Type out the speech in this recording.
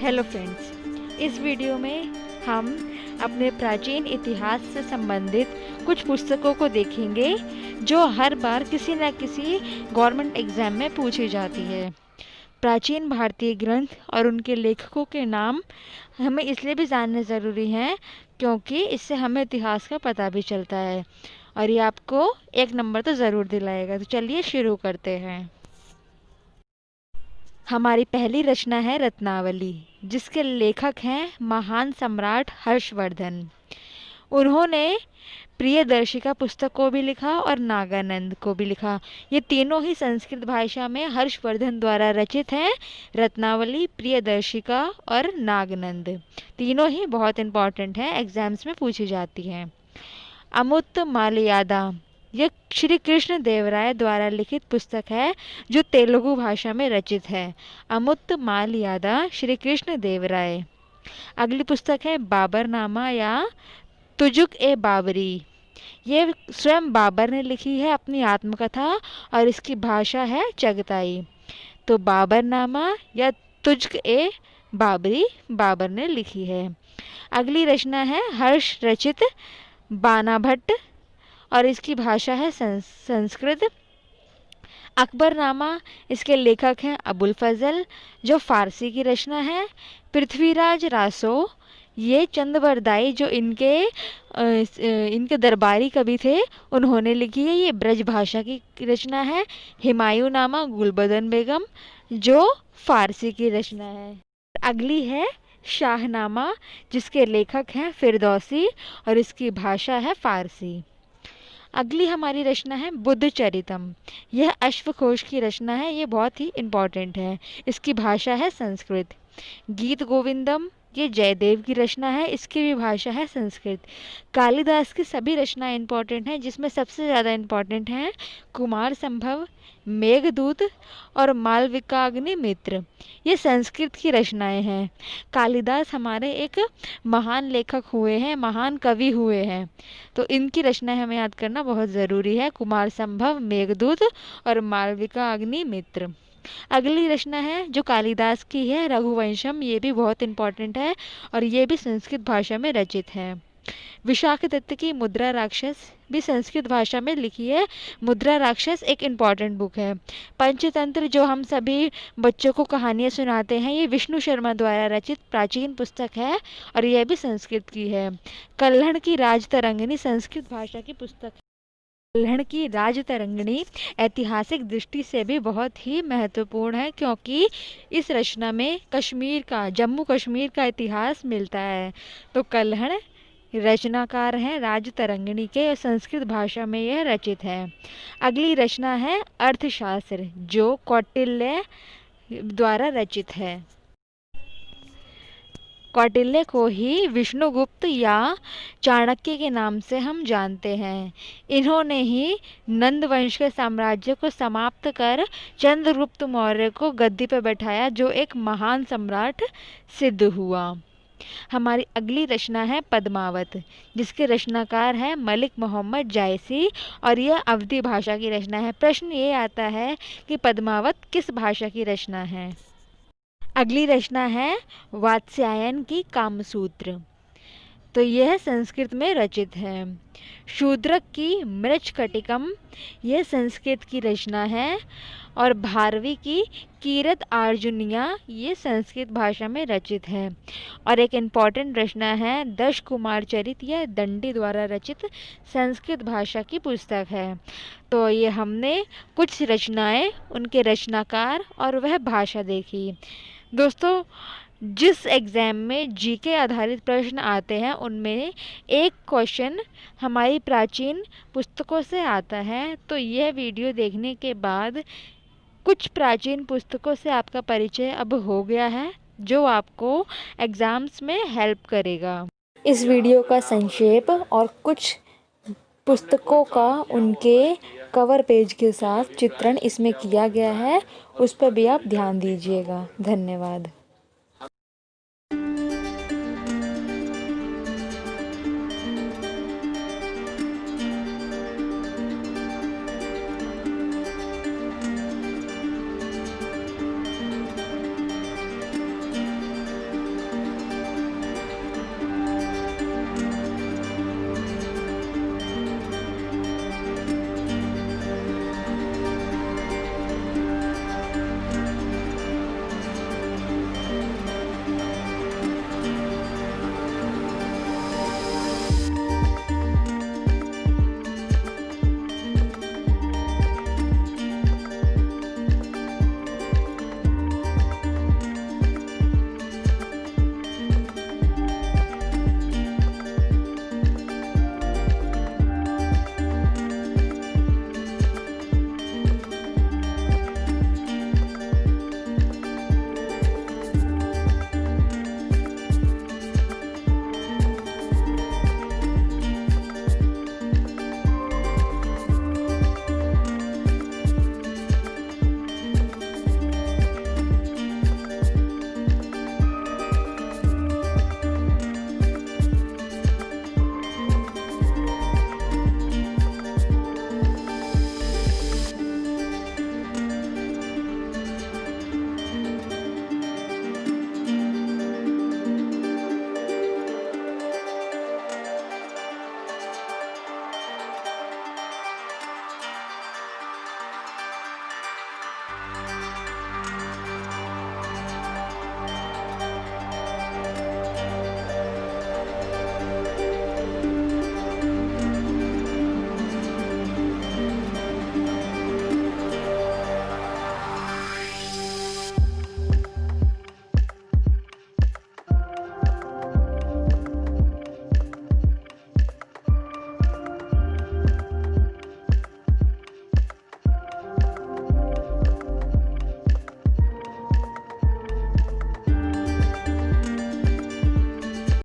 Hello friends, इस video में हम अपने प्राचीन इतिहास से संबंधित कुछ पुस्तकों को देखेंगे जो हर बार किसी न किसी गवर्नमेंट एग्ज़ाम में पूछी जाती है। प्राचीन भारतीय ग्रंथ और उनके लेखकों के नाम हमें इसलिए भी जानने ज़रूरी हैं क्योंकि इससे हमें इतिहास का पता भी चलता है और ये आपको 1 नंबर तो ज़रूर दिलाएगा। तो चलिए शुरू करते हैं। हमारी पहली रचना है रत्नावली, जिसके लेखक हैं महान सम्राट हर्षवर्धन। उन्होंने प्रियदर्शिका पुस्तक को भी लिखा और नागानंद को भी लिखा। ये तीनों ही संस्कृत भाषा में हर्षवर्धन द्वारा रचित हैं। रत्नावली, प्रियदर्शिका और नागानंद तीनों ही बहुत इम्पॉर्टेंट हैं, एग्जाम्स में पूछी जाती हैं। अमुक्त मालयादा यह श्री कृष्ण देवराय द्वारा लिखित पुस्तक है जो तेलुगु भाषा में रचित है। अमुक्त मालयादा श्री कृष्ण देवराय। अगली पुस्तक है बाबरनामा या तुजुक ए बाबरी। ये स्वयं बाबर ने लिखी है अपनी आत्मकथा और इसकी भाषा है चगताई। तो बाबरनामा या तुजुक ए बाबरी बाबर ने लिखी है। अगली रचना है हर्ष रचित बानाभट्ट और इसकी भाषा है संस्कृत। अकबरनामा, इसके लेखक हैं अबुल फजल जो फारसी की रचना है। पृथ्वीराज रासो, ये चंदबरदाई जो इनके दरबारी कवि थे उन्होंने लिखी है, ये ब्रज भाषा की रचना है। हुमायूंनामा गुलबदन बेगम जो फारसी की रचना है। अगली है शाहनामा, जिसके लेखक हैं फिरदौसी और इसकी भाषा है फारसी। अगली हमारी रचना है बुद्ध चरितम। यह अश्वघोष की रचना है, ये बहुत ही इम्पॉर्टेंट है। इसकी भाषा है संस्कृत। गीत गोविंदम, ये जयदेव की रचना है, इसकी भी भाषा है संस्कृत। कालिदास की सभी रचनाएं इम्पॉर्टेंट हैं, जिसमें सबसे ज़्यादा इम्पॉर्टेंट हैं कुमार संभव, मेघदूत और मालविकाग्नि मित्र। ये संस्कृत की रचनाएं हैं। कालिदास हमारे एक महान लेखक हुए हैं, महान कवि हुए हैं, तो इनकी रचनाएं हमें याद करना बहुत ज़रूरी है। कुमार संभव, मेघदूत और मालविकाग्नि मित्र। अगली रचना है जो कालिदास की है रघुवंशम, ये भी बहुत इम्पॉर्टेंट है और ये भी संस्कृत भाषा में रचित है। विशाख दत्त की मुद्रा राक्षस भी संस्कृत भाषा में लिखी है। मुद्रा राक्षस एक इम्पॉर्टेंट बुक है। पंचतंत्र जो हम सभी बच्चों को कहानियाँ सुनाते हैं, ये विष्णु शर्मा द्वारा रचित प्राचीन पुस्तक है और यह भी संस्कृत की है। कल्हण की राजतरंगिणी संस्कृत भाषा की पुस्तक है। कल्हण की राजतरंगिणी ऐतिहासिक दृष्टि से भी बहुत ही महत्वपूर्ण है क्योंकि इस रचना में कश्मीर का, जम्मू कश्मीर का इतिहास मिलता है। तो कल्हण रचनाकार हैं राजतरंगिणी के और संस्कृत भाषा में यह रचित है। अगली रचना है अर्थशास्त्र जो कौटिल्य द्वारा रचित है। कौटिल्य को ही विष्णुगुप्त या चाणक्य के नाम से हम जानते हैं। इन्होंने ही नंद वंश के साम्राज्य को समाप्त कर चंद्रगुप्त मौर्य को गद्दी पर बैठाया जो एक महान सम्राट सिद्ध हुआ। हमारी अगली रचना है पद्मावत, जिसके रचनाकार हैं मलिक मोहम्मद जायसी और यह अवधी भाषा की रचना है। प्रश्न ये आता है कि पद्मावत किस भाषा की रचना है। अगली रचना है वात्स्यायन की कामसूत्र, तो यह संस्कृत में रचित है। शूद्रक की मृच्छकटिकम, यह संस्कृत की रचना है और भारवी की कीरत अर्जुनिया, ये संस्कृत भाषा में रचित है। और एक इम्पॉर्टेंट रचना है दश कुमार चरित, यह दंडी द्वारा रचित संस्कृत भाषा की पुस्तक है। तो ये हमने कुछ रचनाएं, उनके रचनाकार और वह भाषा देखी। दोस्तों, जिस एग्ज़ाम में जीके आधारित प्रश्न आते हैं उनमें एक क्वेश्चन हमारी प्राचीन पुस्तकों से आता है। तो यह वीडियो देखने के बाद कुछ प्राचीन पुस्तकों से आपका परिचय अब हो गया है जो आपको एग्ज़ाम्स में हेल्प करेगा। इस वीडियो का संक्षेप और कुछ पुस्तकों का उनके कवर पेज के साथ चित्रण इसमें किया गया है, उस पर भी आप ध्यान दीजिएगा। धन्यवाद।